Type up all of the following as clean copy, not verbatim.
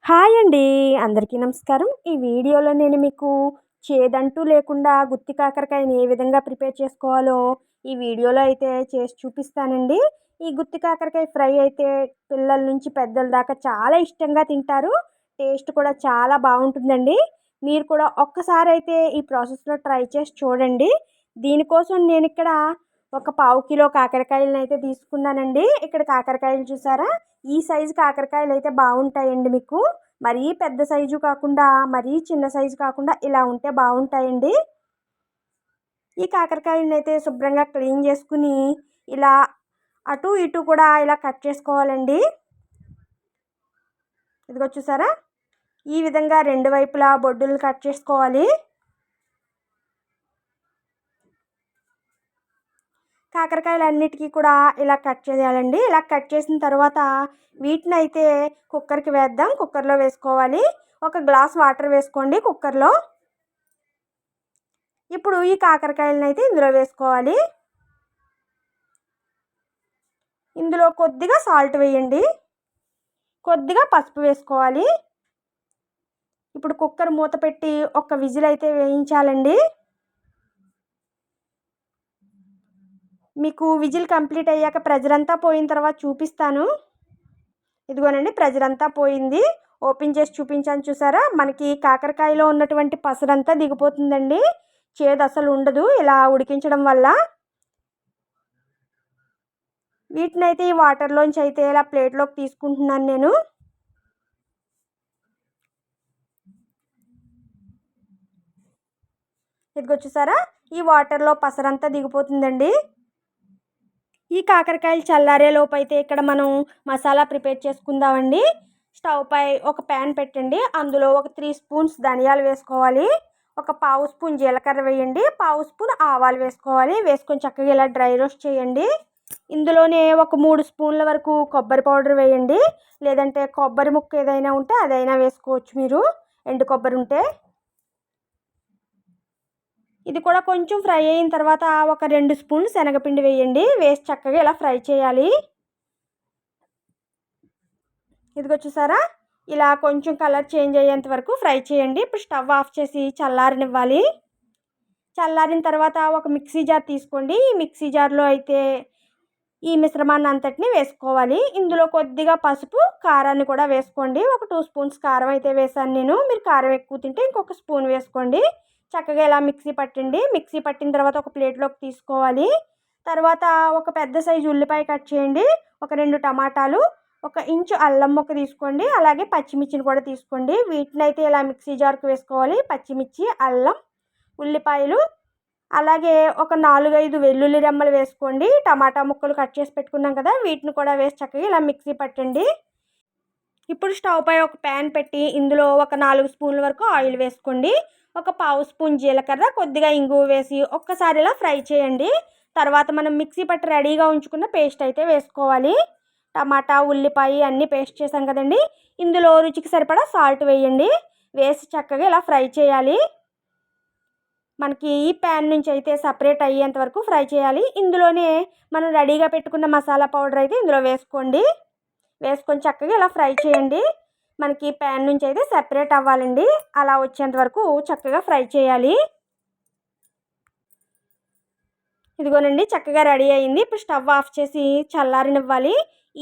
Hi అండి. అందరికీ నమస్కారం. ఈ వీడియోలో నేను మీకు చేదంటూ లేకుండా గుత్తి కాకరకాయని ఏ విధంగా ప్రిపేర్ చేసుకోవాలో ఈ వీడియోలో అయితే చేసి చూపిస్తానండి. ఈ గుత్తి కాకరకాయ ఫ్రై అయితే పిల్లల నుంచి పెద్దల దాకా చాలా ఇష్టంగా తింటారు. టేస్ట్ కూడా చాలా బాగుంటుందండి. మీరు కూడా ఒక్కసారి అయితే ఈ ప్రాసెస్లో ట్రై చేసి చూడండి. దీనికోసం నేను ఇక్కడ ఒక పావు కిలో కాకరకాయలను అయితే తీసుకున్నానండి. ఇక్కడ కాకరకాయలు చూసారా, ఈ సైజు కాకరకాయలు అయితే బాగుంటాయండి. మీకు మరీ పెద్ద సైజు కాకుండా మరీ చిన్న సైజు కాకుండా ఇలా ఉంటే బాగుంటాయండి. ఈ కాకరకాయలను అయితే శుభ్రంగా క్లీన్ చేసుకుని ఇలా అటు ఇటు కూడా ఇలా కట్ చేసుకోవాలండి. ఇదిగో చూసారా, ఈ విధంగా రెండు వైపులా బొడ్డులు కట్ చేసుకోవాలి. కాకరకాయలన్నిటికీ కూడా ఇలా కట్ చేయాలండి. ఇలా కట్ చేసిన తర్వాత వీటిని అయితే కుక్కర్కి వేద్దాం. కుక్కర్లో వేసుకోవాలి. ఒక గ్లాస్ వాటర్ వేసుకోండి కుక్కర్లో. ఇప్పుడు ఈ కాకరకాయలను అయితే ఇందులో వేసుకోవాలి. ఇందులో కొద్దిగా సాల్ట్ వేయండి, కొద్దిగా పసుపు వేసుకోవాలి. ఇప్పుడు కుక్కర్ మూత పెట్టి ఒక విజిల్ అయితే వేయించాలండి. మీకు విజిల్ కంప్లీట్ అయ్యాక ప్రెజర్ అంతా పోయిన తర్వాత చూపిస్తాను. ఇదిగోనండి, ప్రెజర్ అంతా పోయింది. ఓపెన్ చేసి చూపించాను చూసారా, మనకి కాకరకాయలో ఉన్నటువంటి పసరంతా దిగిపోతుందండి. చేదు అసలు ఉండదు ఇలా ఉడికించడం వల్ల. వీటిని అయితే ఈ వాటర్లోంచి అయితే ఇలా ప్లేట్లోకి తీసుకుంటున్నాను నేను. ఇదిగో చూసారా, ఈ వాటర్లో పసరంతా దిగిపోతుందండి. ఈ కాకరకాయలు చల్లారే లోపు అయితే ఇక్కడ మనం మసాలా ప్రిపేర్ చేసుకుందామండి. స్టవ్ పై ఒక ప్యాన్ పెట్టండి. అందులో ఒక 3 స్పూన్స్ ధనియాలు వేసుకోవాలి. ఒక పావు స్పూన్ జీలకర్ర వేయండి. పావు స్పూన్ ఆవాలు వేసుకోవాలి. వేసుకొని చక్కగా ఇలా డ్రై రోస్ట్ చేయండి. ఇందులోనే ఒక 3 స్పూన్ల వరకు కొబ్బరి పౌడర్ వేయండి. లేదంటే కొబ్బరి ముక్క ఏదైనా ఉంటే అదైనా వేసుకోవచ్చు మీరు, ఎండు కొబ్బరి ఉంటే. ఇది కూడా కొంచెం ఫ్రై అయిన తర్వాత ఒక 2 స్పూన్లు శనగపిండి వేయండి. వేసి చక్కగా ఇలా ఫ్రై చేయాలి. ఇదిగో చూసారా, ఇలా కొంచెం కలర్ చేంజ్ అయ్యేంత వరకు ఫ్రై చేయండి. ఇప్పుడు స్టవ్ ఆఫ్ చేసి చల్లారనివ్వాలి. చల్లారిన తర్వాత ఒక మిక్సీ జార్ తీసుకోండి. ఈ మిక్సీ జార్లో అయితే ఈ మిశ్రమాన్ని అంతటిని వేసుకోవాలి. ఇందులో కొద్దిగా పసుపు, కారాన్ని కూడా వేసుకోండి. ఒక 2 స్పూన్స్ కారం అయితే వేసాను నేను. మీరు కారం ఎక్కువ తింటే ఇంకొక స్పూన్ వేసుకోండి. చక్కగా ఇలా మిక్సీ పట్టండి. మిక్సీ పట్టిన తర్వాత ఒక ప్లేట్లోకి తీసుకోవాలి. తర్వాత ఒక పెద్ద సైజు ఉల్లిపాయ కట్ చేయండి. ఒక 2 టమాటాలు, ఒక ఇంచు అల్లం ముక్క తీసుకోండి. అలాగే పచ్చిమిర్చిని కూడా తీసుకోండి. వీటిని అయితే ఇలా మిక్సీ జార్కి వేసుకోవాలి. పచ్చిమిర్చి, అల్లం, ఉల్లిపాయలు, అలాగే ఒక 4-5 వెల్లుల్లి రెమ్మలు వేసుకోండి. టమాటా ముక్కలు కట్ చేసి పెట్టుకున్నాం కదా, వీటిని కూడా వేసి చక్కగా ఇలా మిక్సీ పట్టండి. ఇప్పుడు స్టవ్ పై ఒక ప్యాన్ పెట్టి ఇందులో ఒక 4 స్పూన్ల వరకు ఆయిల్ వేసుకోండి. ఒక పావు స్పూన్ జీలకర్ర, కొద్దిగా ఇంగువ వేసి ఒక్కసారి ఇలా ఫ్రై చేయండి. తర్వాత మనం మిక్సీ పట్టి రెడీగా ఉంచుకున్న పేస్ట్ అయితే వేసుకోవాలి. టమాటా, ఉల్లిపాయ అన్నీ పేస్ట్ చేసాం కదండి. ఇందులో రుచికి సరిపడా సాల్ట్ వేయండి. వేసి చక్కగా ఇలా ఫ్రై చేయాలి. మనకి ఈ ప్యాన్ నుంచి అయితే సపరేట్ అయ్యేంత వరకు ఫ్రై చేయాలి. ఇందులోనే మనం రెడీగా పెట్టుకున్న మసాలా పౌడర్ అయితే ఇందులో వేసుకోండి. వేసుకొని చక్కగా ఇలా ఫ్రై చేయండి. మనకి ప్యాన్ నుంచి అయితే సెపరేట్ అవ్వాలండి. అలా వచ్చేంత వరకు చక్కగా ఫ్రై చేయాలి. ఇదిగోనండి, చక్కగా రెడీ అయింది. ఇప్పుడు స్టవ్ ఆఫ్ చేసి చల్లారనివ్వాలి.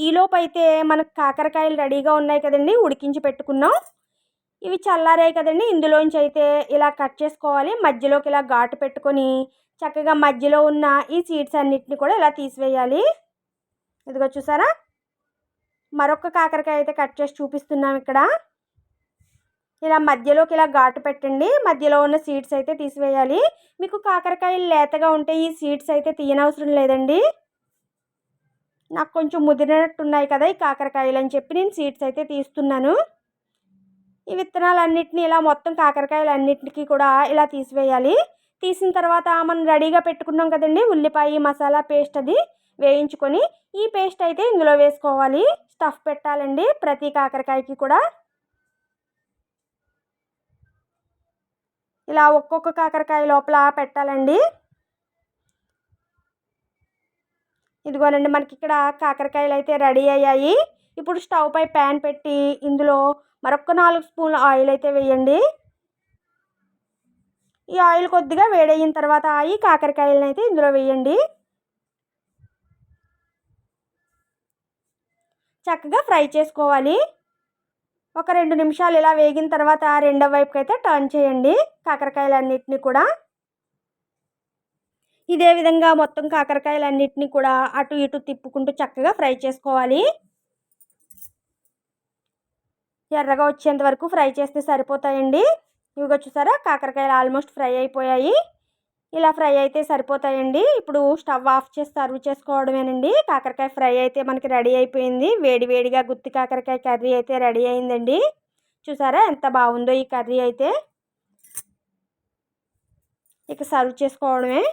ఈలోపు అయితే మనకు కాకరకాయలు రెడీగా ఉన్నాయి కదండి, ఉడికించి పెట్టుకున్నాం. ఇవి చల్లారాయి కదండి, ఇందులోంచి అయితే ఇలా కట్ చేసుకోవాలి. మధ్యలోకి ఇలా ఘాటు పెట్టుకొని చక్కగా మధ్యలో ఉన్న ఈ సీడ్స్ అన్నిటిని కూడా ఇలా తీసివేయాలి. ఇదిగో చూసారా, మరొక కాకరకాయ అయితే కట్ చేసి చూపిస్తున్నాం ఇక్కడ. ఇలా మధ్యలోకి ఇలా ఘాటు పెట్టండి. మధ్యలో ఉన్న సీడ్స్ అయితే తీసివేయాలి. మీకు కాకరకాయలు లేతగా ఉంటే ఈ సీడ్స్ అయితే తీయనవసరం లేదండి. నాకు కొంచెం ముదిరినట్టున్నాయి కదా ఈ కాకరకాయలు అని చెప్పి నేను సీడ్స్ అయితే తీస్తున్నాను. ఈ విత్తనాలన్నింటినీ ఇలా మొత్తం కాకరకాయలన్నింటికి కూడా ఇలా తీసివేయాలి. తీసిన తర్వాత మనం రెడీగా పెట్టుకున్నాం కదండి ఉల్లిపాయ మసాలా పేస్ట్, అది వేయించుకొని ఈ పేస్ట్ అయితే ఇందులో వేసుకోవాలి. స్టఫ్ పెట్టాలండి ప్రతి కాకరకాయకి కూడా. ఇలా ఒక్కొక్క కాకరకాయ లోపల పెట్టాలండి. ఇదిగోనండి, మనకి ఇక్కడ కాకరకాయలు అయితే రెడీ అయ్యాయి. ఇప్పుడు స్టవ్ పై ప్యాన్ పెట్టి ఇందులో మరొక 4 స్పూన్ల ఆయిల్ అయితే వేయండి. ఈ ఆయిల్ కొద్దిగా వేడయిన తర్వాత ఈ కాకరకాయలను అయితే ఇందులో వేయండి. చక్కగా ఫ్రై చేసుకోవాలి. ఒక 2 నిమిషాలు ఇలా వేగిన తర్వాత రెండో వైపుకి అయితే టర్న్ చేయండి కాకరకాయలన్నిటిని కూడా. ఇదే విధంగా మొత్తం కాకరకాయలన్నిటిని కూడా అటు ఇటు తిప్పుకుంటూ చక్కగా ఫ్రై చేసుకోవాలి. ఎర్రగా వచ్చేంత వరకు ఫ్రై చేస్తే సరిపోతాయండి. ఇవిగో చూసారా కాకరకాయలు ఆల్మోస్ట్ ఫ్రై అయిపోయాయి. ఇలా ఫ్రై అయితే సరిపోతాయండి. ఇప్పుడు స్టవ్ ఆఫ్ చేసి సర్వ్ చేసుకోవడమేనండి. కాకరకాయ ఫ్రై అయితే మనకి రెడీ అయిపోయింది. వేడి వేడిగా గుత్తి కాకరకాయ కర్రీ అయితే రెడీ అయిందండి. చూసారా ఎంత బాగుందో ఈ కర్రీ అయితే. ఇక సర్వ్ చేసుకోవడమే.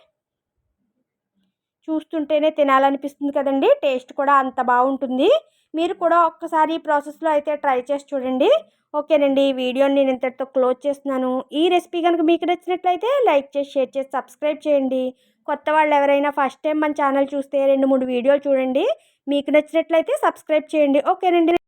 చూస్తుంటేనే తినాలనిపిస్తుంది కదండి. టేస్ట్ కూడా అంత బాగుంటుంది. మీరు కూడా ఒక్కసారి ఈ ప్రాసెస్లో అయితే ట్రై చేసి చూడండి. ఓకేనండి, ఈ వీడియోని నేను ఇంతటితో క్లోజ్ చేస్తున్నాను. ఈ రెసిపీ కనుక మీకు నచ్చినట్లయితే లైక్ చేసి, షేర్ చేసి, సబ్స్క్రైబ్ చేయండి. కొత్త వాళ్ళు ఎవరైనా ఫస్ట్ టైం మన ఛానల్ చూస్తే 2-3 వీడియోలు చూడండి. మీకు నచ్చినట్లయితే సబ్స్క్రైబ్ చేయండి. ఓకేనండి.